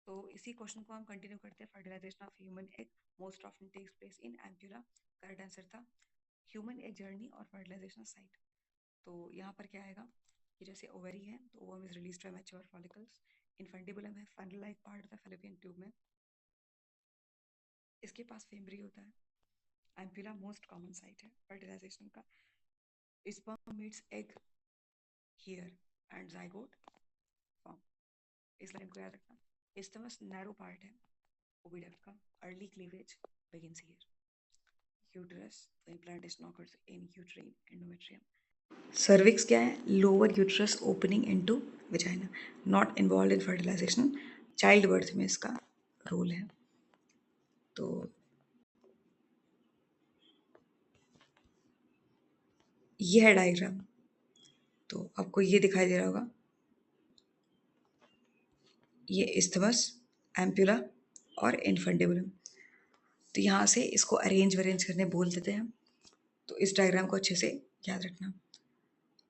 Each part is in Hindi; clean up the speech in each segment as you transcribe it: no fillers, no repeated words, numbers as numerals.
तो इसी क्वेश्चन को हम कंटिन्यू करते हैं. Fertilisation of human egg most often takes place in ampulla. Correct answer था ह्यूमन एग जर्नी और फर्टिलाइजेशन साइट. तो यहाँ पर क्या आएगा कि जैसे ओवरी है तो ovum is released by mature follicles. Infundibulum है फंडल लाइक पार्ट होता है फैलोपियन ट्यूब में. इसके पास फेमरी होता है. एम्प्यूला मोस्ट कॉमन साइट है फर्टिलाइजेशन का. Sperm meets egg here and zygote form. इस लाइन को याद रखना. इस्टमस नैरो पार्ट है ओविडक्ट का. Early cleavage begins here. Uterus, the implantation occurs in uterine endometrium. Cervix क्या है? Lower uterus opening into vagina. Not involved in fertilization. Childbirth में इसका रोल है. तो ये है डायग्राम. तो आपको ये दिखाई दे रहा होगा. ये इस्थमस, एम्प्यूला और इनफंडिबुलम. तो यहाँ से इसको अरेंज वरेंज करने बोल देते हैं. तो इस डायग्राम को अच्छे से याद रखना.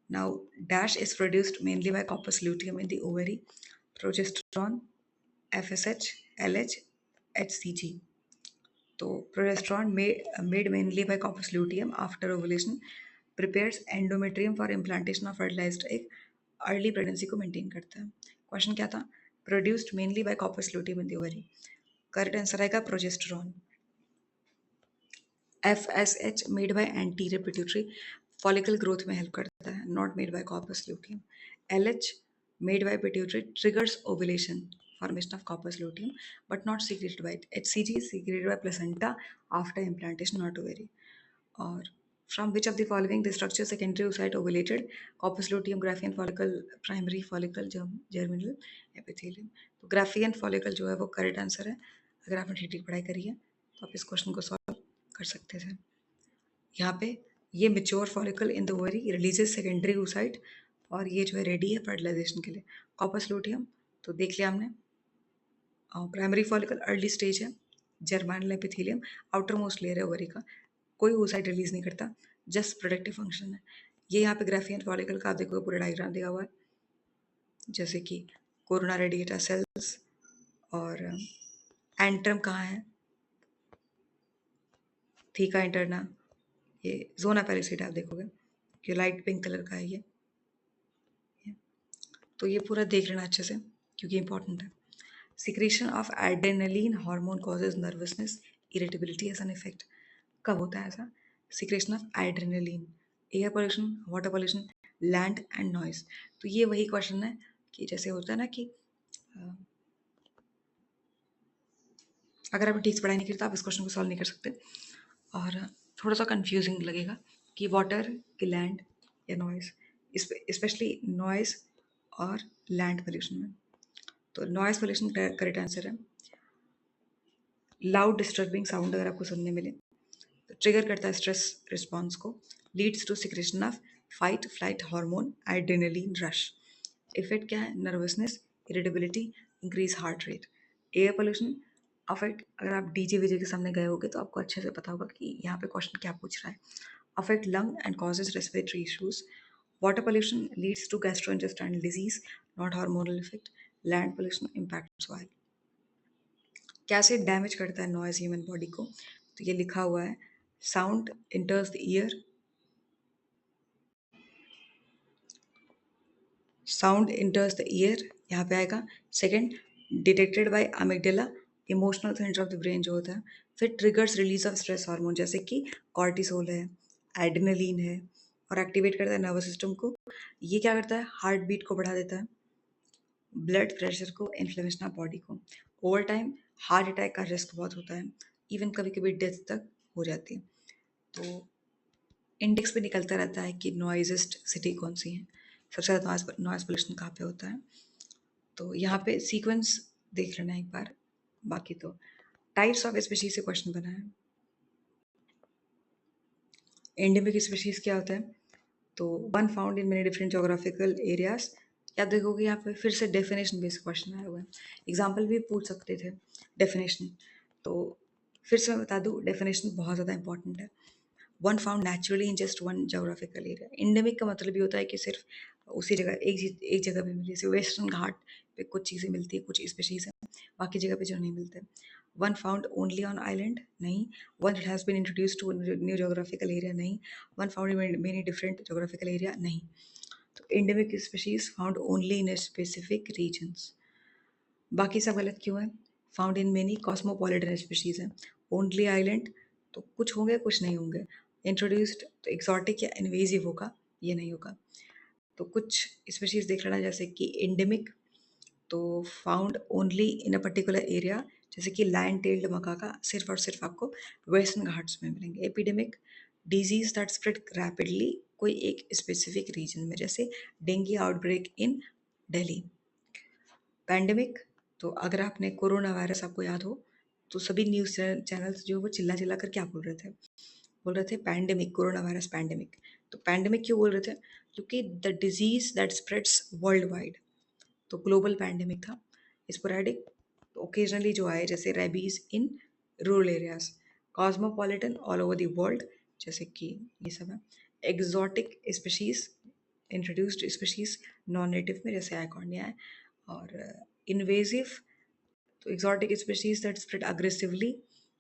Now, dash is produced mainly by corpus luteum in the ovary, progesterone, FSH, LH, HCG. तो progesterone made mainly by corpus luteum after ovulation prepares endometrium for implantation of fertilized egg. Early pregnancy को मेंटेन करता है. क्वेश्चन क्या था? Produced mainly by corpus luteum in the ovary. Correct answer आएगा progesterone. FSH made by anterior pituitary, follicle growth में हेल्प करता है. Not made by corpus luteum. LH made by pituitary triggers ovulation, formation of corpus luteum but not secreted by it. HCG is secreted by placenta after implantation, not ovary. Or from which of the following the structure secondary oocyte ovulated? Corpus luteum, Graafian follicle, primary follicle, germinal epithelium. तो Graafian follicle जो है वो करेक्ट आंसर है. अगर आपने ठीक ठीक पढ़ाई करी है तो आप इस क्वेश्चन को सॉल्व कर सकते थे. यहाँ पे ये mature follicle in the ovary releases secondary oocyte और ये जो है रेडी है फर्टिलाइजेशन के लिए. कॉर्पस लूटियम तो देख लिया हमने. प्राइमरी फॉलिकल अर्ली स्टेज है. जर्मानल एपिथेलियम आउटर मोस्ट लेयर है ओवरी का. कोई oocyte रिलीज नहीं करता, जस्ट प्रोडक्टिव फंक्शन है. ये यहाँ पे ग्राफियन फॉलिकल का आप देखोगे पूरा डायग्राम दिया हुआ है. जैसे कि कोरोना रेडिएटा सेल्स और एंट्रम कहाँ है? Theca interna. ये जोना पैलिसेड आप देखोगे कि लाइट पिंक कलर का है ये. तो ये पूरा देख लेना अच्छे से क्योंकि इंपॉर्टेंट है. Secretion of adrenaline hormone causes nervousness irritability as an effect. कब होता है ऐसा? Secretion of adrenaline. Air pollution, water pollution, land and noise. तो ये वही क्वेश्चन है कि जैसे होता है ना कि अगर आप ठीक से पढ़ाई नहीं करते आप इस क्वेश्चन को सॉल्व नहीं कर सकते और थोड़ा सा कंफ्यूजिंग लगेगा कि वाटर कि लैंड या नॉइज. स्पेशली नॉइज और लैंड पोल्यूशन में. तो नॉइज पोल्यूशन करेक्ट आंसर है. लाउड डिस्टर्बिंग साउंड अगर आपको सुनने मिले तो ट्रिगर करता है स्ट्रेस रिस्पॉन्स को. Leads to secretion of fight flight hormone adrenaline rush. Effect क्या है? Nervousness, irritability, increase heart rate. Air pollution affect. अगर आप डीजे वीजे के सामने गए होगे तो आपको अच्छे से पता होगा कि यहाँ पे क्वेश्चन क्या पूछ रहा है. Affect lung and causes respiratory issues. Water pollution leads to gastrointestinal disease, not hormonal effect. Land pollution impact soil. कैसे डैमेज करता है नॉइज ह्यूमन बॉडी को? तो ये लिखा हुआ है. Sound इंटर्स the year. Sound इंटर्स the year यहाँ पे आएगा. Second, detected by amygdala, emotional centre of the brain जो होता है. फिर triggers release of stress hormone जैसे कि कॉर्टिसोल है, एड्रेनलिन है और एक्टिवेट करता है नर्वस सिस्टम को. ये क्या करता है? हार्ट बीट को बढ़ा देता है, ब्लड प्रेशर को, इन्फ्लेमेशन ऑफ बॉडी को. ओवर टाइम हार्ट अटैक का रिस्क बहुत होता है, इवन कभी कभी डेथ तक हो जाती है. तो इंडेक्स पे निकलता रहता है कि नॉइजेस्ट सिटी कौन सी है, सबसे ज़्यादा नॉइज पोल्यूशन कहाँ पे होता है. तो यहाँ पे सीक्वेंस देख लेना एक बार. बाकी तो टाइप्स ऑफ स्पीशीज से क्वेश्चन बना है. एंडेमिक स्पीशीज क्या होता है? तो one found in many different geographical areas. या देखोगे यहाँ पे फिर से डेफिनेशन बेस्ड क्वेश्चन आया हुआ है. एग्जाम्पल भी पूछ सकते थे डेफिनेशन. तो फिर से मैं बता दूँ डेफिनेशन बहुत ज़्यादा इंपॉर्टेंट है. One found naturally in just one geographical area. Endemic का मतलब ये होता है कि सिर्फ उसी जगह एक जगह पे मिली. जैसे वेस्टर्न घाट पे कुछ चीज़ें मिलती है, कुछ स्पीशीज हैं, बाकी जगह पे जो नहीं मिलते। One found only on island, नहीं। One it has been introduce to new geographical area, नहीं। One found in many different geographical area, नहीं। तो endemic species found only in specific regions. बाकी सब गलत क्यों है? Found in many cosmopolitan species है। ओनली आइलैंड, तो कुछ होंगे कुछ नहीं होंगे। इंट्रोड्यूस्ड तो एक्सॉटिक या इन्वेजिव होगा, ये नहीं होगा। तो कुछ स्पीशीज देख लेना, जैसे कि एंडेमिक तो found only in a particular area, जैसे कि लायन टेल्ड मकाका सिर्फ और सिर्फ आपको वेस्टर्न घाट्स में मिलेंगे। Epidemic disease that spread rapidly, कोई एक स्पेसिफिक रीजन में, जैसे डेंगू आउटब्रेक इन दिल्ली। पैंडेमिक तो अगर आपने कोरोना वायरस आपको याद हो तो सभी न्यूज़ चैनल्स जो वो चिल्ला चिल्ला कर क्या बोल रहे थे पैंडेमिक, कोरोना वायरस पैंडेमिक। तो पैंडेमिक क्यों बोल रहे थे? क्योंकि the disease that spreads world wide, तो ग्लोबल पैंडेमिक था। स्पोरैडिक ओकेजनली जो आए, जैसे rabies in rural areas. Cosmopolitan all over the world, जैसे कि ये सब है। Exotic species, introduced species non native में, जैसे आइकॉर्निया है। और इन्वेजिव तो exotic species that spread aggressively,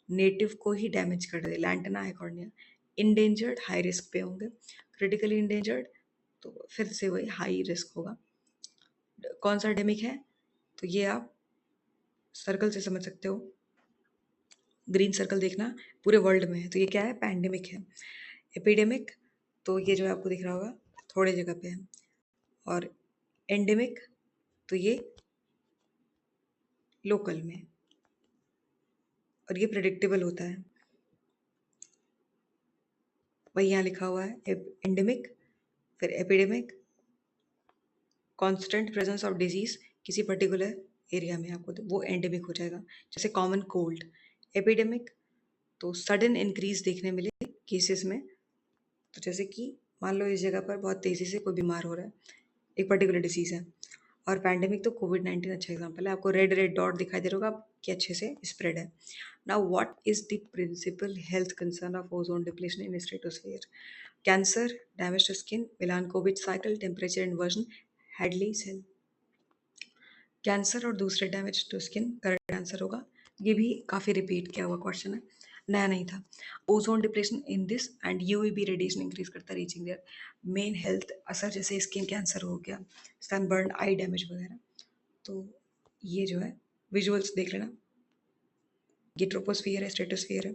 native को ही डैमेज कर दे, लैंटना आइकॉर्निया। इंडेंजर्ड हाई रिस्क पे होंगे। क्रिटिकली इंडेंजर्ड तो फिर से वही हाई रिस्क होगा। कौन सा डेमिक है? तो ये आप सर्कल से समझ सकते हो, ग्रीन सर्कल देखना, पूरे वर्ल्ड में है, तो ये क्या है? पैंडेमिक है। एपिडेमिक तो ये जो है आपको दिख रहा होगा थोड़े जगह पे है। और एंडेमिक तो ये लोकल में, और ये प्रिडिक्टेबल होता है। वही यहाँ लिखा हुआ है एंडेमिक, फिर epidemic, constant presence of disease किसी पर्टिकुलर एरिया में आपको, वो एंडेमिक हो जाएगा। जैसे कॉमन कोल्ड। एपिडेमिक तो सडन इंक्रीज देखने मिले केसेस में, तो जैसे कि मान लो इस जगह पर बहुत तेज़ी से कोई बीमार हो रहा है, एक पर्टिकुलर डिसीज़ है। और पैंडेमिक तो कोविड-19 अच्छा एग्जांपल है, आपको रेड रेड डॉट दिखाई दे रहा होगा कि अच्छे से स्प्रेड है। Now what is the principal health concern of ozone depletion in stratosphere? Cancer, damage to skin, Milankovitch cycle, temperature inversion, Hadley cell. Cancer और दूसरे damage to skin correct answer होगा। ये भी काफ़ी रिपीट किया हुआ क्वेश्चन है, नया नहीं था। Ozone depletion in this and UVB radiation increase करता है रीचिंग देयर मेन हेल्थ असर, जैसे स्किन कैंसर हो गया, सनबर्न, आई डैमेज वगैरह। तो ये जो है विजुअल्स देख लेना, ये ट्रोपोस्फियर है, स्ट्रेटोस्फियर है,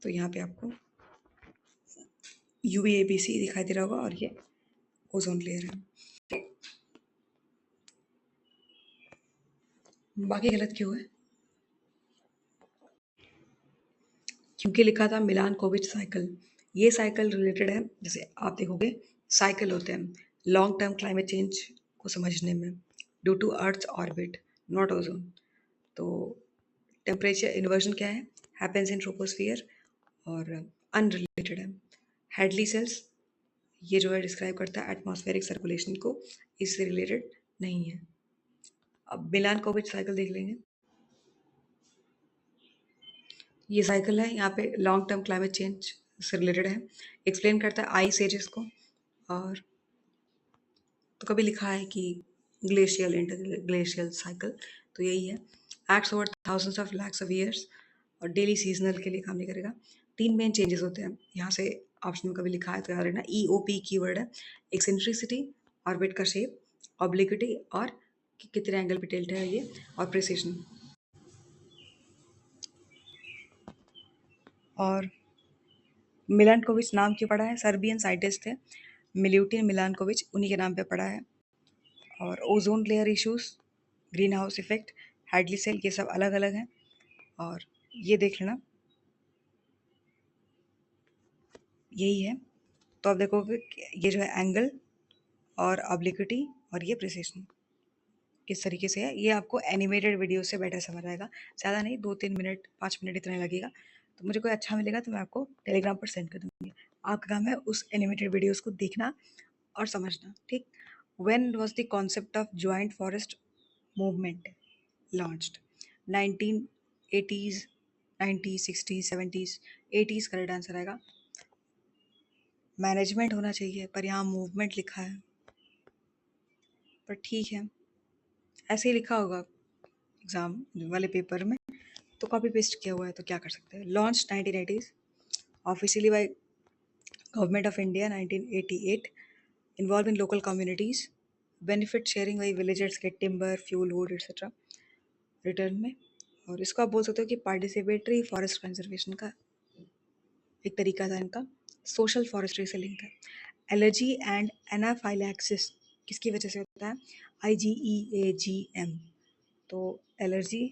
तो यहाँ पे आपको यूवीएबीसी दिखाई दे रहा होगा, और ये ओजोन लेयर है। बाकी गलत क्यों है? क्योंकि लिखा था मिलान कोविच साइकिल। ये साइकिल रिलेटेड है, जैसे आप देखोगे साइकिल होते हैं लॉन्ग टर्म क्लाइमेट चेंज को समझने में, due to earth orbit not ozone. तो टेम्परेचर इन्वर्जन क्या है? हैपेंस इन ट्रोपोस्फियर, और अनरिलेटेड है। हेडली सेल्स ये जो है डिस्क्राइब करता है एटमॉस्फेरिक सर्कुलेशन को, इससे रिलेटेड नहीं है। अब मिलान कोविच साइकिल देख लेंगे। ये साइकिल है, यहाँ पे लॉन्ग टर्म क्लाइमेट चेंज से रिलेटेड है, एक्सप्लेन करता है आइस एजेस को। और तो कभी लिखा है कि ग्लेशियल इंटर ग्लेशियल साइकिल, तो यही है। Acts over thousands of lakhs of years, और डेली सीजनल के लिए काम नहीं करेगा। तीन मेन चेंजेस होते हैं यहाँ से, ऑप्शन में कभी लिखा है तो याद रखना, ई ओ पी की वर्ड है। एक्सेंट्रिसिटी, ऑर्बिट का शेप, ऑब्लिक्विटी, और कितने एंगल पे टिल्ट है ये, और प्रिसिशन। और मिलानकोविच नाम क्यों पड़ा है? सर्बियन साइंटिस्ट थे मिल्यूटिन मिलानकोविच, उन्हीं के नाम पे पड़ा है। और ozone layer issues, greenhouse effect, Hadley cell, ये सब अलग अलग हैं। और ये देख लेना, यही है। तो आप देखोगे कि ये जो है एंगल और ऑब्लिक्विटी और ये प्रिसिशन किस तरीके से है, ये आपको एनिमेटेड वीडियो से बेटर समझ आएगा। ज़्यादा नहीं, 2-3 मिनट 5 मिनट इतना ही लगेगा। तो मुझे कोई अच्छा मिलेगा तो मैं आपको टेलीग्राम पर सेंड कर दूँगी। आपका काम है उस एनिमेटेड वीडियोज़ को देखना और समझना, ठीक? When was the concept of joint forest movement launched? 1980s, 90s, 60s, 70s, 80s correct answer आएगा। मैनेजमेंट होना चाहिए पर यहाँ मूवमेंट लिखा है, पर ठीक है, ऐसे ही लिखा होगा, एग्ज़ाम वाले पेपर में, तो कॉपी पेस्ट किया हुआ है, तो क्या कर सकते हैं। Launch 1980s, officially by government of India 1988, involve in local communities, benefit sharing वही villagers get timber fuel wood etcetera return में। और इसको आप बोल सकते हो कि पार्टिसिपेटरी फॉरेस्ट कंजर्वेशन का एक तरीका था इनका। सोशल फॉरेस्ट्री से लिंक है। एलर्जी एंड एनाफाइलैक्सिस किसकी वजह से होता है। IgEAGM। तो एलर्जी,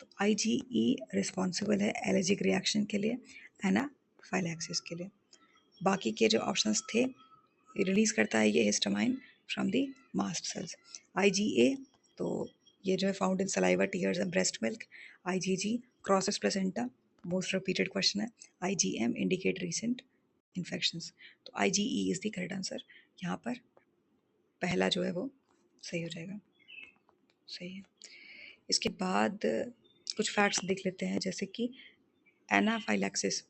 तो IgE रिस्पॉन्सिबल है एलर्जिक रिएक्शन के लिए, एनाफाइलैक्सिस के लिए। बाकी के जो ऑप्शंस थे, रिलीज करता है ये histamine from the mast cells. IgA, तो ये जो है found in saliva tears and breast milk. IgG crosses placenta, most repeated question है। IgM indicate recent infections. तो IgE is the correct answer. यहाँ पर पहला जो है वो सही हो जाएगा। सही है। इसके बाद कुछ फैक्ट्स देख लेते हैं, जैसे कि एनाफाइलैक्सिस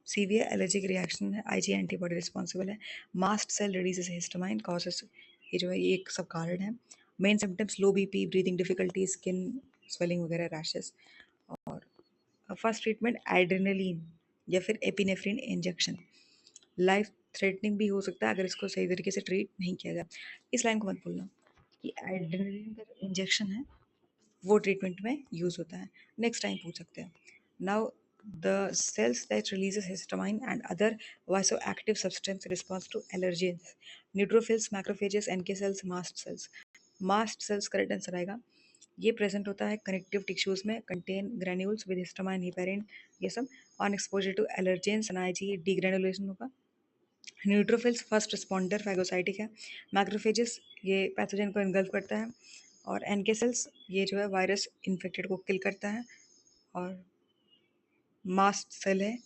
सीवियर एलर्जिक रिएक्शन है, IG एंटीबॉडी रिस्पॉन्सिबल है। Mast cell releases histamine causes, ये जो है ये एक सब कारण है। Main symptoms low BP, breathing difficulty, skin swelling वगैरह, रैशेस। और फर्स्ट ट्रीटमेंट एड्रेनलिन या फिर एपिनेफ्रिन इंजेक्शन। लाइफ थ्रेटनिंग भी हो सकता है अगर इसको सही तरीके से ट्रीट नहीं किया जाए। इस लाइन को मत भूलना कि एड्रेनलिन का इंजेक्शन है वो ट्रीटमेंट में यूज़ होता है। नेक्स्ट टाइम पूछ सकते हैं। Now the cells that releases histamine and other vasoactive substance response to allergens, neutrophils, macrophages, NK cells, mast cells. Mast cells correct answer आएगा। ये प्रेजेंट होता है कनेक्टिव टिश्यूज में, contain granules with histamine, heparin, ये सब। On exposure to allergens NIG degranulation होगा। न्यूट्रोफिल्स फर्स्ट रिस्पॉन्डर फैगोसाइटिक है। मैक्रोफेजेस ये पैथोजन को इनगल्फ करता है। और NK सेल्स ये जो है वायरस इन्फेक्टेड को किल करता है। और मास्ट सेल है,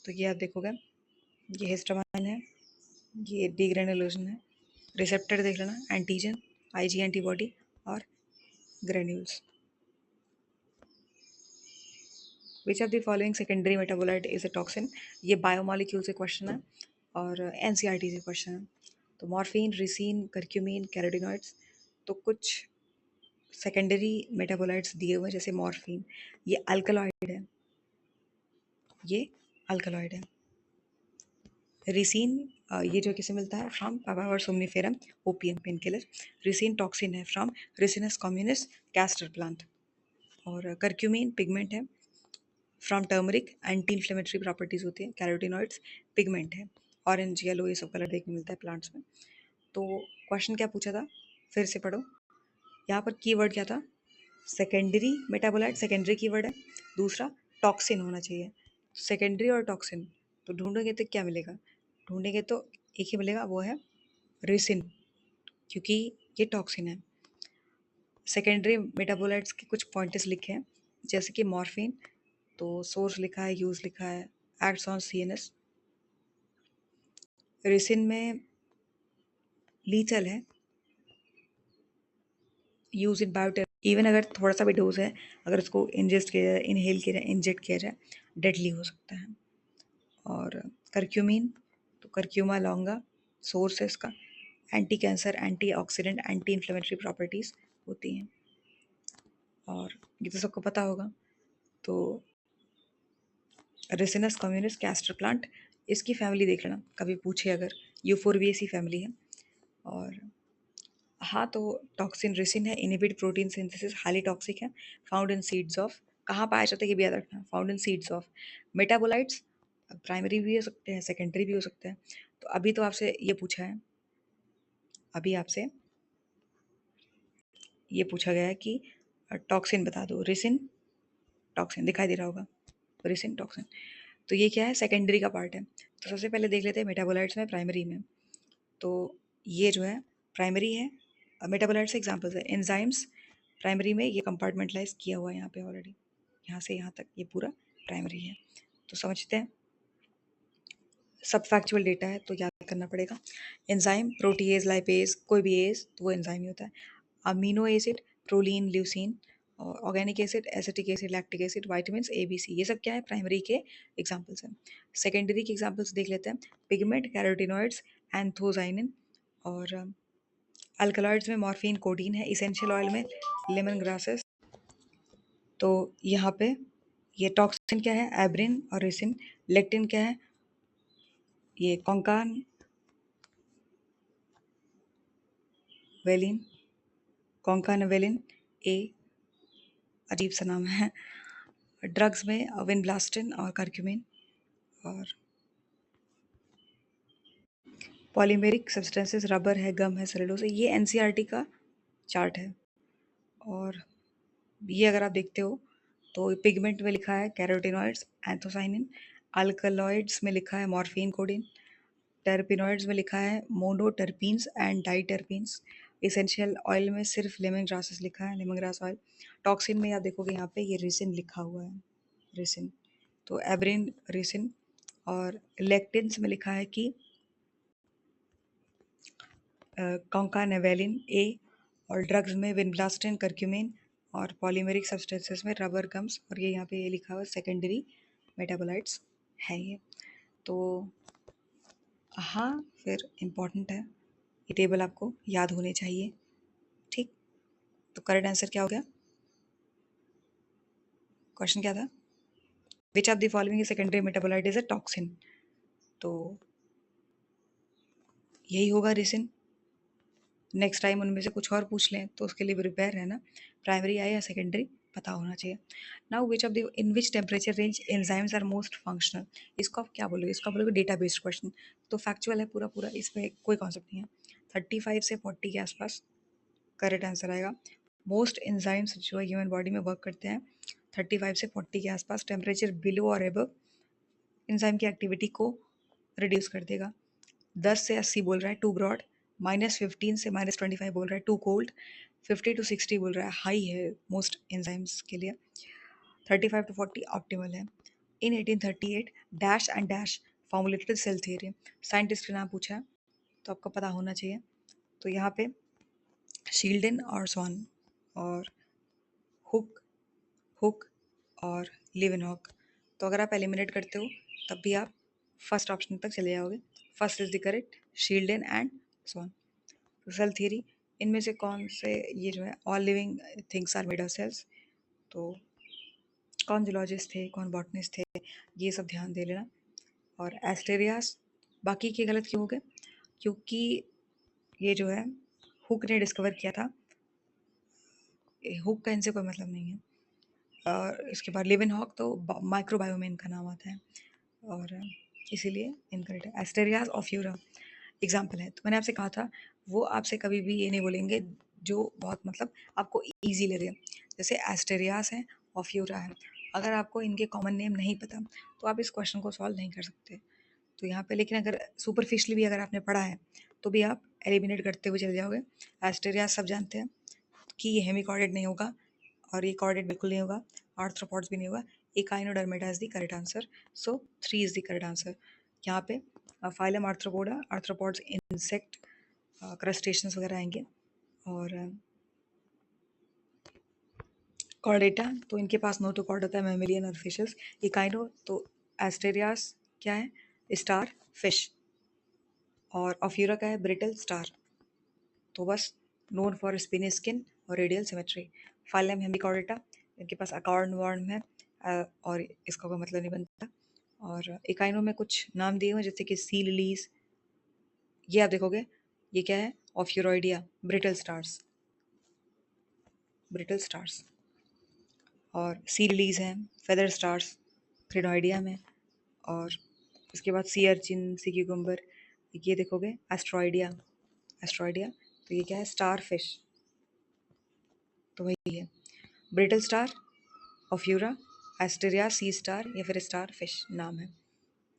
तो ये आप देखोगे ये हिस्टामाइन है, ये डीग्रेनुलेशन है। रिसेप्टर देख लेना, एंटीजन, IG एंटीबॉडी और granules. Which of the following secondary metabolite is a toxin, ये बायोमोलिक्यूल से क्वेश्चन है और NCERT से क्वेश्चन है। तो मॉर्फिन, रिसीन, करक्यूमिन, कैरोटिनॉइड्स। तो कुछ सेकेंडरी मेटाबोलाइट्स दिए हुए हैं, जैसे मॉर्फिन, ये अल्कलॉइड है, ये अल्कलॉइड है। रिसीन ये जो किसे मिलता है, from papaver somniferum, opium pain killer. Ricin toxin है from ricinus communis castor plant. और करक्यूमिन पिगमेंट है from turmeric, anti inflammatory properties होती है। कैरोटिनॉइड्स पिगमेंट है, ऑरेंज येलो ये सब कलर देखने मिलता है प्लांट्स में। तो क्वेश्चन क्या पूछा था, फिर से पढ़ो। यहाँ पर कीवर्ड क्या था, सेकेंडरी मेटाबोलाइट सेकेंडरी कीवर्ड है। दूसरा टॉक्सिन होना चाहिए, सेकेंडरी और टॉक्सिन। तो ढूंढोगे तो क्या मिलेगा, ढूंढेंगे तो एक ही मिलेगा, वो है रिसिन, क्योंकि ये टॉक्सिन है। सेकेंडरी मेटाबोलाइट्स के कुछ पॉइंट्स लिखे हैं, जैसे कि मॉर्फिन, तो सोर्स लिखा है, यूज लिखा है, एक्ट्स ऑन CNS। रिसिन में लीथल है, यूज इन बायोटेर, इवन अगर थोड़ा सा भी डोज है, अगर उसको इंजेस्ट किया जाए, इनहेल किया जाए, इंजेक्ट किया जाए, डेडली हो सकता है। और करक्यूमिन, तो करक्यूमा लॉन्गा सोर्स है इसका, anti cancer, anti oxidant, anti inflammatory properties होती हैं। और ये तो सबको पता होगा। तो रेसिनस कम्युनिस कैस्टर प्लांट, इसकी फैमिली देख लेना कभी पूछे अगर, यूफोरबिएसी फैमिली है। और हाँ, तो टॉक्सिन रेसिन है, inhibit protein synthesis, highly toxic है, फाउंड इन सीड्स ऑफ, कहाँ पाया जाता है ये भी याद रखना, found in seeds of. Metabolites primary भी हो सकते हैं, सेकेंडरी भी हो सकते हैं। तो अभी तो आपसे ये पूछा है, अभी आपसे ये पूछा गया है कि टॉक्सिन बता दो, रिसिन टॉक्सिन दिखाई दे रहा होगा, रिसिन टॉक्सिन। तो ये क्या है, सेकेंडरी का पार्ट है। तो सबसे पहले देख लेते हैं मेटाबोलाइट्स में, प्राइमरी में। तो ये जो है प्राइमरी है, मेटाबोलाइट्स एग्जांपल्स है, एंजाइम्स प्राइमरी में, ये कंपार्टमेंटलाइज किया हुआ है यहाँ पे ऑलरेडी, यहाँ से यहाँ तक ये पूरा प्राइमरी है। तो समझते हैं, सब फैक्चुअल डेटा है तो याद करना पड़ेगा। एंजाइम प्रोटीएज, लाइपेज, कोई भी एज तो वो एंजाइम ही होता है। Amino acid proline, leucine. और organic acid, acetic acid, lactic acid, vitamin ABC, ये सब क्या है, प्राइमरी के एग्जांपल्स हैं। सेकेंडरी के एग्जांपल्स देख लेते हैं, पिगमेंट, कैरोटिनॉइड्स, एंथोसाइनिन। और अल्कलॉइड्स में मॉर्फिन, कोडीन है। इसेंशियल ऑयल में लेमन ग्रासेस, तो यहाँ पे ये टॉक्सिन क्या है, एब्रिन और रेसिन। लेक्टिन क्या है, ये कॉन्कान वेलिन, कॉन्कानवेलिन ए, अजीब सा नाम है। ड्रग्स में विनब्लास्टिन और करक्यूमिन। और पॉलीमेरिक सब्सटेंसेस रबर है, गम है, सेलुलोज है। ये एनसीईआरटी का चार्ट है। और ये अगर आप देखते हो तो पिगमेंट में लिखा है कैरोटिनॉइड्स, एंथोसाइनिन। अल्कलॉइड्स में लिखा है मॉर्फिन, कोडिन। टर्पिनॉइड्स में लिखा है मोनोटर्पीन्स एंड डाइटर्पीन्स। इसेंशियल ऑयल में सिर्फ लेमन ग्रासेस लिखा है, लेमन ग्रास ऑयल। टॉक्सिन में आप देखोगे यहाँ पे ये रेसिन लिखा हुआ है, रेसिन। तो एब्रिन, रेसिन। और लेक्टिन्स में लिखा है कि कॉन्कानेवेलिन ए। और ड्रग्स में विनब्लास्टिन, करक्यूमिन। और पॉलीमेरिक सब्सटेंसेस में रबर, गम्स। और ये यहाँ पे ये लिखा हुआ है सेकेंडरी मेटाबोलाइट्स है ये। तो हाँ, फिर इम्पॉर्टेंट है, ये टेबल आपको याद होने चाहिए। ठीक, तो करेक्ट आंसर क्या हो गया? क्वेश्चन क्या था? विच of the following secondary metabolite is a toxin? तो यही होगा रेसिन। नेक्स्ट टाइम उनमें से कुछ और पूछ लें तो उसके लिए प्रिपेयर रहना, प्राइमरी आए या सेकेंडरी पता होना चाहिए। Now which of the in which temperature range enzymes are most functional? इसको आप क्या बोलोगे? इसको आप बोलोगे डेटा बेस्ड क्वेश्चन। तो फैक्चुअल है पूरा पूरा, इसमें कोई कॉन्सेप्ट नहीं है। 35 से 40 के आसपास करेक्ट आंसर आएगा। मोस्ट एंजाइम्स जो है ह्यूमन बॉडी में वर्क करते हैं 35 से 40 के आसपास। टेम्परेचर बिलो और एबव एंजाइम की एक्टिविटी को रिड्यूस कर देगा। 10 से 80 बोल रहा है टू ब्रॉड। -15 से -25 बोल रहा है टू कोल्ड। 50 to 60 बोल रहा है हाई है मोस्ट एंजाइम्स के लिए। 35 to 40 ऑप्टिमल है। In 1838 dash and dash formulated cell theory. Scientist का नाम पूछा है तो आपको पता होना चाहिए। तो यहाँ पे शील्डन और स्वान और हुक, हुक और लिवेनहॉक। तो अगर आप एलिमिनेट करते हो तब भी आप फर्स्ट ऑप्शन तक चले जाओगे। First is the correct, Schleiden and Schwann. Cell theory, इनमें से कौन से ये जो है all living things are made of cells? तो कौन जूलॉजिस्ट थे, कौन बॉटनिस्ट थे, ये सब ध्यान दे लेना। और एस्टेरियास बाकी के गलत क्यों हो गए? क्योंकि ये जो है हुक ने डिस्कवर किया था, हुक का इनसे कोई मतलब नहीं है। और इसके बाद लिविन हॉक तो माइक्रोबायो में इनका नाम आता है, और इसीलिए इनकरेक्ट है। एस्टेरियास ऑफ यूरा एग्जाम्पल है। तो मैंने आपसे कहा था वो आपसे कभी भी ये नहीं बोलेंगे जो बहुत मतलब आपको ईजी लगे। जैसे एस्टेरियास है, ऑफ्यूरा है। अगर आपको इनके कॉमन नेम नहीं पता तो आप इस क्वेश्चन को सॉल्व नहीं कर सकते। तो यहाँ पे लेकिन अगर सुपरफिशली भी अगर आपने पढ़ा है तो भी आप एलिमिनेट करते हुए चले जाओगे। एस्टेरियास सब जानते हैं कि ये हेमिकॉर्डेड नहीं होगा, और ये कॉर्डेड बिल्कुल नहीं होगा, आर्थ्रोपॉड्स भी नहीं होगा। Echinodermata is the correct answer. So 3 is the correct answer. यहाँ पे फाइलम आर्थ्रोपोडा, आर्थ्रोपॉड्स इंसेक्ट, क्रस्टेशंस वगैरह आएंगे। और कॉर्डेटा तो इनके पास नोटोकॉर्ड होता है, मैमेलियन और फिशेस। इकाइनो तो एस्टेरियास क्या है, स्टार फिश। और ऑफ्यूरा का है ब्रिटल स्टार। तो बस नोन फॉर स्पिनी स्किन और रेडियल सिमेट्री। फाइलम हेमिकॉर्डेटा, इनके पास अकॉर्न वॉर्म है, और इसका कोई मतलब नहीं बनता। और इकाइनो में कुछ नाम दिए हुए हैं जैसे कि सी लिलीज, ये आप देखोगे ये क्या है, ऑफ्यूरोइडिया, ब्रिटल स्टार्स, ब्रिटल स्टार्स। और सी लिलीज हैं, फेदर स्टार्स क्रिनोइडिया में। और इसके बाद सी अर्चिन, सी क्यूकम्बर, ये देखोगे एस्ट्रॉइडिया, एस्ट्रॉइडिया। तो ये क्या है, स्टार फिश। तो वही है ब्रिटल स्टार, ऑफ्यूरा, एस्टेरिया, सी स्टार या फिर स्टार फिश नाम है।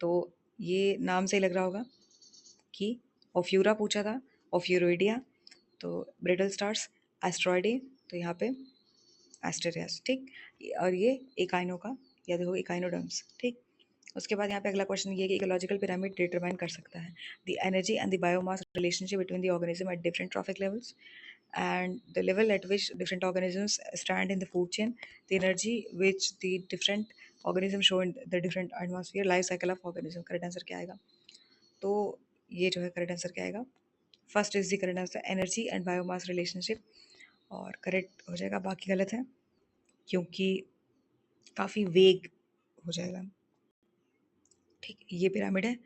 तो ये नाम से ही लग रहा होगा कि ऑफ्यूरा पूछा था, ऑफ्यूरोइडिया, तो ब्रिटल स्टार्स, एस्ट्रॉइडे, तो यहाँ पे एस्टेरियास। ठीक, और ये इकाइनो का या देखो इकाइनोडर्म्स। ठीक, उसके बाद यहाँ पे अगला क्वेश्चन ये है कि इकोलॉजिकल पिरामिड डिटरमाइन कर सकता है the energy and the biomass relationship between the organism at different trophic levels and the level at which different organisms stand in the food chain, the energy which the different organisms show in the different atmosphere, life cycle of organism। Correct answer क्या आएगा? तो ये जो है करेक्ट आंसर क्या आएगा? First is the correct answer energy and biomass relationship, और करेक्ट हो जाएगा, बाकी गलत है। क्योंकि काफ़ी वेग हो जाएगा। ठीक, ये पिरामिड है।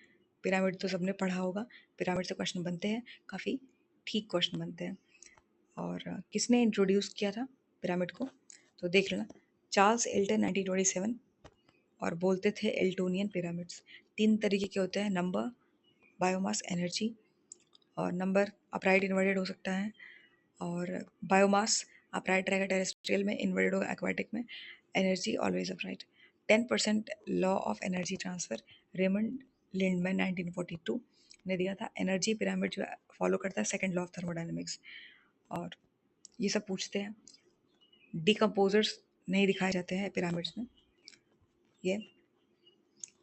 पिरामिड तो सबने पढ़ा होगा, पिरामिड से क्वेश्चन बनते हैं, काफ़ी ठीक क्वेश्चन बनते हैं। और किसने इंट्रोड्यूस किया था पिरामिड को, तो देख लेना, चार्ल्स एल्टन 1927। और बोलते थे एल्टोनियन पिरामिड्स। 3 तरीके के होते हैं, नंबर, बायोमास, एनर्जी। और नंबर अपराइट इन्वर्टेड हो सकता है, और बायोमास अपराइट रहेगा टेरेस्ट्रियल में, इन्वर्टेड होगा एक्वाटिक में, energy always upright. 10% law of energy transfer, Raymond Lindeman 1942 ने दिया था। एनर्जी पिरामिड जो फॉलो करता है सेकंड लॉ ऑफ थर्मोडायनेमिक्स। और ये सब पूछते हैं। डिकम्पोजर्स नहीं दिखाए जाते हैं पिरामिड्स में। ये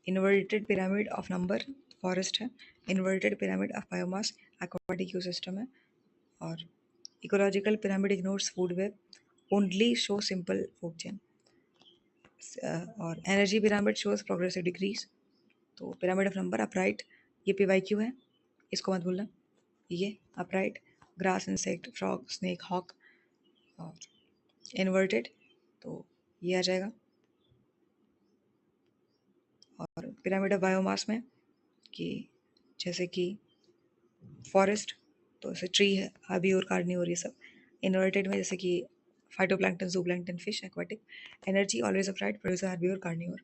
inverted pyramid of number forest है, inverted pyramid of biomass aquatic ecosystem है, और ecological pyramid ignores food web, only show simple food chain. और energy pyramid shows progressive decrease. तो पिरामिड ऑफ नंबर अपराइट, ये PYQ है, इसको मत भूलना। ये upright, grass, insect, frog, snake, hawk. और इन्वर्टेड तो ये आ जाएगा। और पिरामिड ऑफ बायोमास में कि जैसे कि फॉरेस्ट, तो ऐसे ट्री है, हर्बी और कार्निवोर, ये सब। इन्वर्टेड में जैसे कि phytoplankton, zooplankton, fish, aquatic. Energy always upright, producer herbi और carnivore.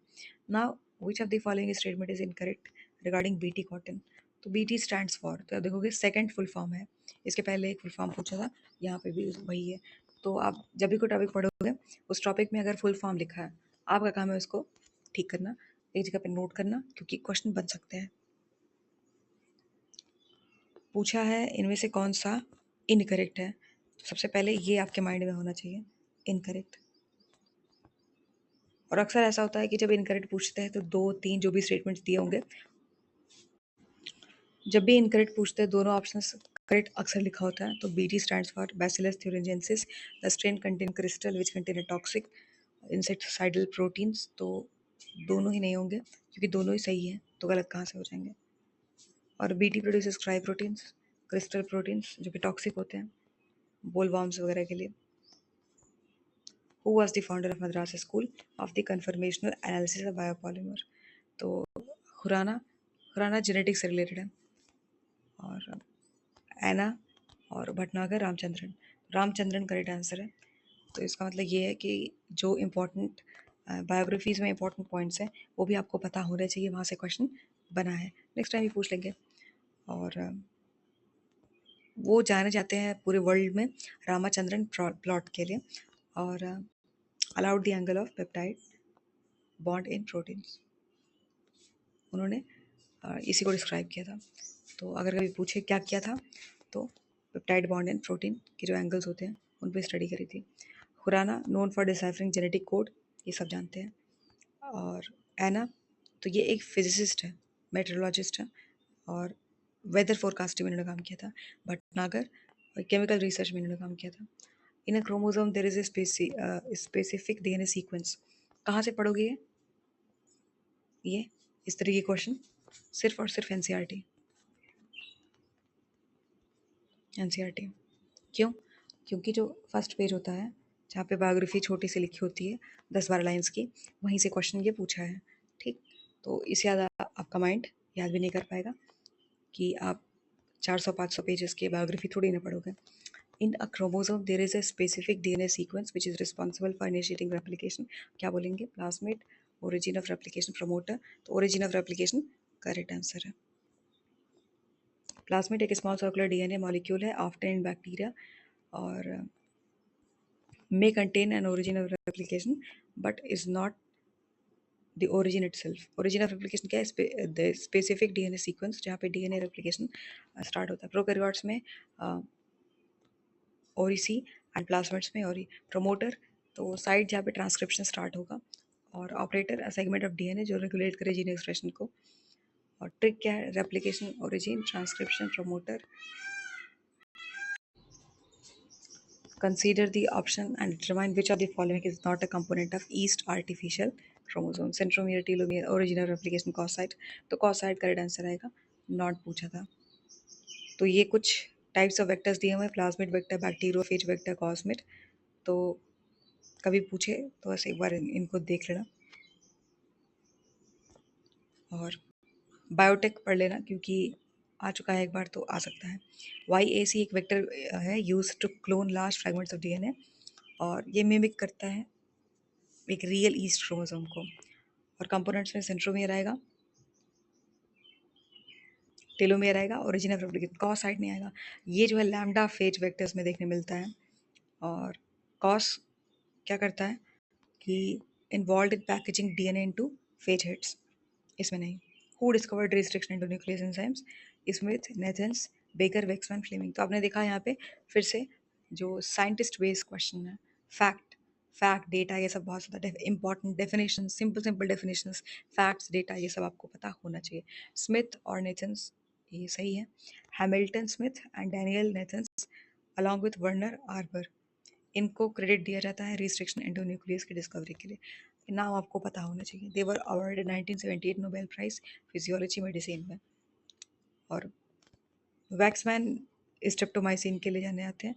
Now which of the following statement is incorrect regarding BT cotton. तो BT स्टैंड्स फॉर, तो आप देखोगे सेकंड फुल फॉर्म है। इसके पहले एक फुल फॉर्म पूछा था, यहाँ पे भी वही है। तो आप जब भी कोई टॉपिक पढ़ोगे, उस टॉपिक में अगर फुल फॉर्म लिखा है, आपका काम है उसको ठीक करना, एक जगह पे नोट करना, क्योंकि क्वेश्चन बन सकते हैं। पूछा है इनमें से कौन सा इनकरेक्ट है, तो सबसे पहले ये आपके माइंड में होना चाहिए, इनकरेक्ट। और अक्सर ऐसा होता है कि जब इनकरेक्ट पूछते हैं तो 2-3 जो भी स्टेटमेंट्स दिए होंगे, जब भी इनकरेक्ट पूछते हैं दोनों ऑप्शंस करेक्ट अक्सर लिखा होता है। तो BT stands for bacillus thuringiensis, the strain contain crystal which contain a toxic insecticidal proteins. तो दोनों ही नहीं होंगे, क्योंकि दोनों ही सही है, तो गलत कहाँ से हो जाएंगे। और BT produces cry proteins, crystal proteins जो कि टॉक्सिक होते हैं बोलवॉर्म्स वगैरह के लिए। Who was the founder of Madras School of the Conformational Analysis of Biopolymer? तो खुराना, खुराना जेनेटिक्स से रिलेटेड है। और एना और भटनागर रामचंद्रन, रामचंद्रन करेक्ट आंसर है। तो इसका मतलब ये है कि जो इम्पोर्टेंट बायोग्राफीज में इम्पोर्टेंट पॉइंट्स हैं वो भी आपको पता होने चाहिए, वहाँ से क्वेश्चन बना है, नेक्स्ट टाइम भी पूछ लेंगे। और वो जाने जाते हैं पूरे वर्ल्ड में रामाचंद्रन प्लॉट के लिए, और allowed the angle of peptide bond in proteins, उन्होंने इसी को डिस्क्राइब किया था। तो अगर कभी पूछे क्या किया था, तो पेप्टाइड बॉन्ड इन प्रोटीन के जो एंगल्स होते हैं उन पर स्टडी करी थी। Khurana known for deciphering genetic code, ये सब जानते हैं। और एना, तो ये एक फिजिसिस्ट है, मेट्रोलॉजिस्ट है, और वेदर फोरकास्टिंग में इन्होंने काम किया था। भटनागर केमिकल रिसर्च में इन्होंने काम किया था। In a chromosome there is a specific DNA sequence, कहाँ से पढ़ोगे ये इस तरह के क्वेश्चन, सिर्फ और सिर्फ एनसीईआरटी। क्यों? क्योंकि जो फर्स्ट पेज होता है जहाँ पे बायोग्राफी छोटी सी लिखी होती है 10-12 लाइंस की, वहीं से क्वेश्चन ये पूछा है। ठीक, तो इससे ज़्यादा आपका माइंड याद भी नहीं कर पाएगा कि आप 400-500 पेजेस की बायोग्राफी थोड़ी ना पढ़ोगे। In a chromosome there is a specific DNA sequence which is responsible for initiating replication. क्या बोलेंगे? Plasmid, origin of replication, promoter. तो origin of replication correct answer है। प्लाज्मिड एक स्मॉल सर्कुलर DNA मॉलिक्यूल है ऑफ्टन इन बैक्टीरिया, और may contain an origin of replication but is not the origin itself. Origin of replication क्या है? The specific DNA sequence जहाँ पे DNA replication start होता है। प्रोकैरियोट्स में ओरिसी एंड प्लाज्मिड्स में ओरी। प्रमोटर तो साइट जहाँ पे ट्रांसक्रिप्शन स्टार्ट होगा, और ऑपरेटर सेगमेंट ऑफ DNA जो रेगुलेट करे जीन एक्सप्रेशन को। और ट्रिक क्या है? Replication, origin, transcription, promoter. Consider the option and determine which of the following is not a component of yeast artificial chromosome. Centromere, telomere, original replication, cos site। तो cos site करेक्ट आंसर आएगा, नॉट पूछा था। तो ये कुछ टाइप्स ऑफ वेक्टर्स दिए हुए हैं, plasmid vector, bacteriophage vector, cosmid. तो कभी पूछे तो बस एक बार इनको देख लेना। और बायोटेक पढ़ लेना क्योंकि आ चुका है एक बार तो आ सकता है। YAC एक वेक्टर है use to clone large fragments of DNA, और ये मिमिक करता है एक रियल ईस्ट क्रोमोसोम को। और कंपोनेंट्स में सेंट्रोमियर आएगा, टेलोमियर आएगा, origin of replication, cos side नहीं आएगा। ये जो है लैम्डा फेज वेक्टर्स में देखने मिलता है। और कॉस क्या करता है कि involve in packaging DNA into phage heads, इसमें नहीं। Who discovered restriction endonuclease enzymes? Smith, Nathans, Baker, Waksman, Fleming. तो आपने देखा यहाँ पे फिर से जो साइंटिस्ट बेस्ड क्वेश्चन है, फैक्ट फैक्ट डेटा ये सब बहुत ज़्यादा important definition, simple simple definitions, facts data ये सब आपको पता होना चाहिए। स्मिथ और नेथन्स ये सही है। Hamilton Smith and Daniel Nathans along with Werner Arber, इनको क्रेडिट दिया जाता है रिस्ट्रिक्शन एंडोन्यूक्लियस की डिस्कवरी के लिए। नाम आपको पता होना चाहिए। They were awarded 1978 Nobel prize physiology medicine में। और वैक्समैन स्ट्रेप्टोमाइसिन के लिए जाने आते हैं,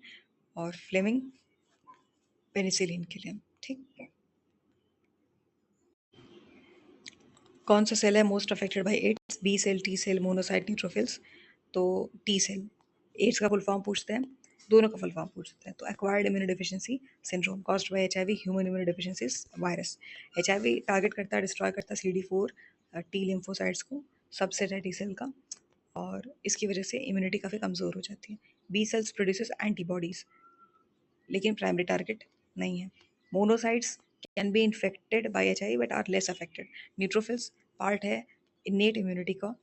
और फ्लेमिंग पेनिसिलिन के लिए। ठीक। कौन सा सेल है most affected by AIDS? B cell, T cell, monocyte, neutrophils? तो टी सेल। एड्स का फुल फॉर्म पूछते हैं, दोनों का फुल फॉर्म पूछते हैं। तो acquired immunodeficiency syndrome caused by HIV, human immunodeficiency virus. HIV target करता है, डिस्ट्रॉय करता है CD4 टी लिम्फोसाइट्स को, सबसेट है टी सेल का, और इसकी वजह से इम्यूनिटी काफ़ी कमज़ोर हो जाती है। बी सेल्स प्रोड्यूसेस एंटीबॉडीज़, लेकिन प्राइमरी टारगेट नहीं है। Monocytes can be infected by HIV but are less affected. Neutrophils part है इनेट इम्यूनिटी का,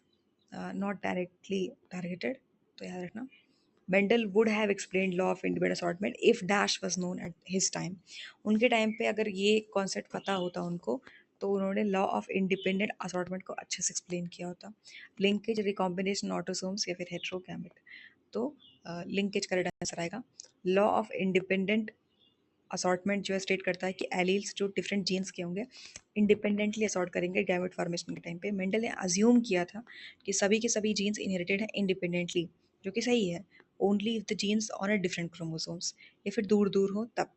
नॉट डायरेक्टली टारगेटेड, तो याद रखना। Mendel would have explained law of independent assortment if dash was known at his time. उनके टाइम पे अगर ये कॉन्सेप्ट पता होता उनको, तो उन्होंने लॉ ऑफ इंडिपेंडेंट असॉर्टमेंट को अच्छे से एक्सप्लेन किया होता। लिंकेज, रिकॉम्बिनेशन, ऑटोसोम्स या फिर हेट्रोगैमेट? तो लिंकेज करेक्ट आंसर आएगा। लॉ ऑफ इंडिपेंडेंट असॉर्टमेंट जो है स्टेट करता है कि एलील्स जो डिफरेंट जीन्स के होंगे इंडिपेंडेंटली असॉर्ट करेंगे गैमेट फॉर्मेशन के टाइम पे। मेंडल ने अज्यूम किया था कि सभी के सभी जीन्स इनहेरिटेड हैं इंडिपेंडेंटली, जो कि सही है। Only if the genes on a different chromosomes, या फिर दूर दूर हो तब,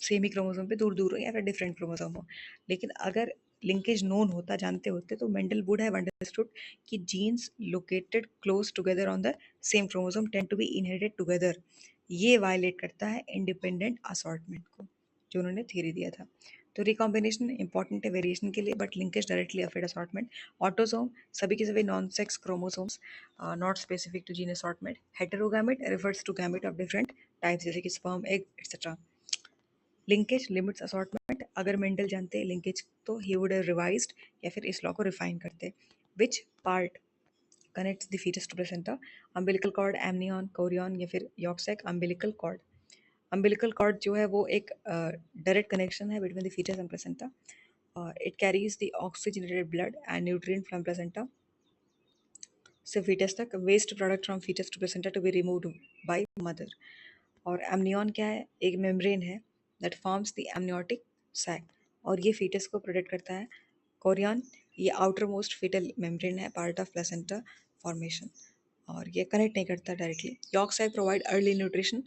सेम ही क्रोमोसोम पे दूर दूर हो या फिर डिफरेंट क्रोमोसोम हो। लेकिन अगर लिंकेज नोन होता, जानते होते, तो मेंडल वुड हैव अंडरस्टूड कि genes located close together on the same chromosome tend to be inherited together. ये वायलेट करता है इंडिपेंडेंट असॉर्टमेंट को, जो उन्होंने थ्योरी दिया था। तो रिकॉम्बिनेशन इंपॉर्टेंट है वेरिएशन के लिए, but linkage directly affect assortment. Autosome सभी के सभी non sex chromosomes, not specific to gene assortment. Heterogamete refers to gamete of different types, जैसे कि sperm, egg etcetera. Linkage limits assortment, अगर मेंडल जानते लिंकेज तो ही वुड हैव रिवाइज्ड, या फिर इस लॉ को रिफाइन करते। Which part connects the foetus to placenta? Umbilical cord, amnion, chorion, या फिर yolk sac? Umbilical cord. Umbilical cord जो है वो एक डायरेक्ट कनेक्शन है between the foetus and placenta. It carries the oxygenated blood and nutrient from placenta से फीटस तक, waste product from foetus to placenta to be removed by mother. और एमनियन क्या है? एक मेम्ब्रेन है that forms the amniotic sac, और ये फीटस को प्रोटेक्ट करता है। कोरियन, ये आउटर मोस्ट फीटल मेम्ब्रेन है, पार्ट ऑफ प्लेसेंटा फॉर्मेशन, और ये कनेक्ट नहीं करता directly. Yolk sac provide early nutrition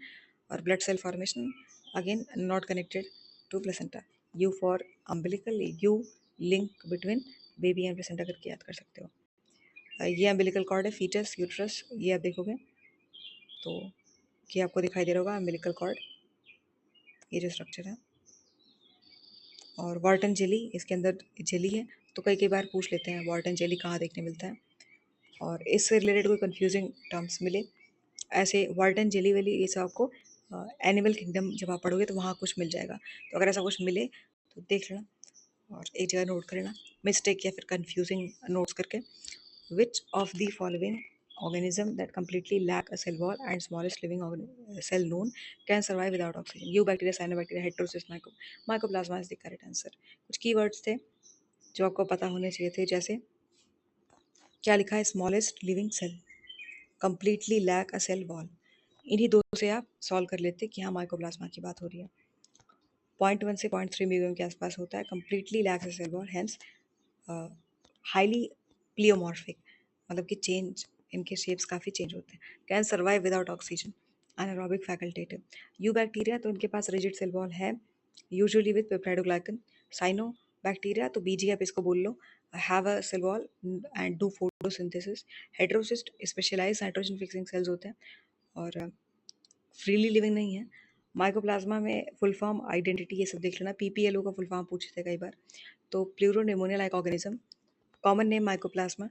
और blood cell formation, again not connected to placenta. U for umbilical, U link between baby and placenta करके याद कर सकते हो। ये अम्बिलिकल कॉर्ड है, फीटस, यूट्रस, ये आप देखोगे तो ये आपको दिखाई दे रहा होगा अम्बिलिकल कॉर्ड, ये जो स्ट्रक्चर है। और वार्टन जेली, इसके अंदर जेली है, तो कई कई बार पूछ लेते हैं वार्टन जेली कहाँ देखने मिलता है, और इससे रिलेटेड कोई कंफ्यूजिंग टर्म्स मिले ऐसे वार्टन जेली वेली, ये सब आपको एनिमल किंगडम जब आप पढ़ोगे तो वहाँ कुछ मिल जाएगा। तो अगर ऐसा कुछ मिले तो देख लेना और एक जगह नोट कर लेना, मिस्टेक या फिर कंफ्यूजिंग नोट्स करके। Which of the following organism that completely lack a cell wall and smallest living cell known can survive without oxygen? Eubacteria, cyanobacteria, heterosis, mycoplasma is the correct answer. कुछ keywords थे जो आपको पता होने चाहिए थे, जैसे क्या लिखा है? Smallest living cell, completely lack a cell wall. इन्हीं दो से आप सॉल्व कर लेते कि हाँ माइकोप्लाज्मा की बात हो रही है। 0.1 से 0.3 मिलियन के आसपास होता है, completely lack a cell wall, hence highly pleomorphic, मतलब कि चेंज, इनके शेप्स काफ़ी चेंज होते हैं। Can survive without oxygen, anaerobic facultative. Eubacteria तो इनके पास रिजिड सेल वॉल है, usually with peptidoglycan. Cyanobacteria तो बीजी आप इसको बोल लो, have a cell wall and do photosynthesis. Heterocyst specialise nitrogen fixing cells होते हैं और फ्रीली लिविंग नहीं है। माइकोप्लाज्मा में फुल फॉर्म आइडेंटिटी ये सब देख लेना, पीपीएलओ का फुल फॉर्म पूछते हैं कई बार। तो pleuropneumonia like organism, common name mycoplasma.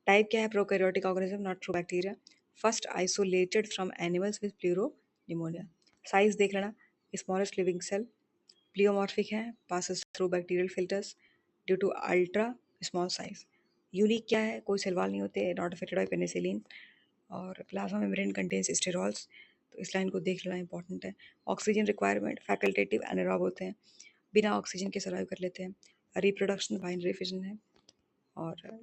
Type क्या है? Prokaryotic organism, not true bacteria. First isolated from animals with pleuropneumonia. Size देख लेना, स्मॉलेस्ट लिविंग सेल, प्लियोमॉर्फिक है, passes through bacterial filters due to ultra small size. Unique क्या है? कोई सेल वॉल नहीं होते, नॉट अफेक्टेड बाय पेनिसिलिन। और प्लाज्मा मेम्ब्रेन कंटेन्स स्टेरॉल्स, तो इस लाइन को देख लेना इंपॉर्टेंट है। ऑक्सीजन रिक्वायरमेंट फैकल्टेटिव एनारोब होते हैं, बिना ऑक्सीजन के सर्वाइव कर लेते हैं। रिप्रोडक्शन बाइनरी फिजन है। और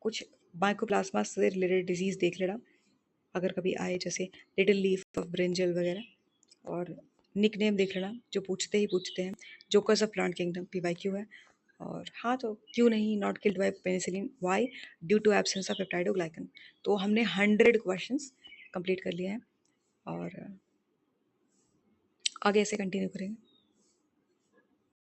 कुछ माइकोप्लाज्मा से रिलेटेड डिजीज देख लेना अगर कभी आए, जैसे लिटिल लीफ ऑफ ब्रिंजल वगैरह। और निक नेम देख लेना, जो पूछते हैं। Jokers of plant kingdom, PYQ है। और हाँ, तो क्यों नहीं not killed by penicillin, why? Due to absence of peptidoglycan. तो हमने 100 क्वेश्चंस कंप्लीट कर लिए हैं और आगे ऐसे कंटिन्यू करेंगे।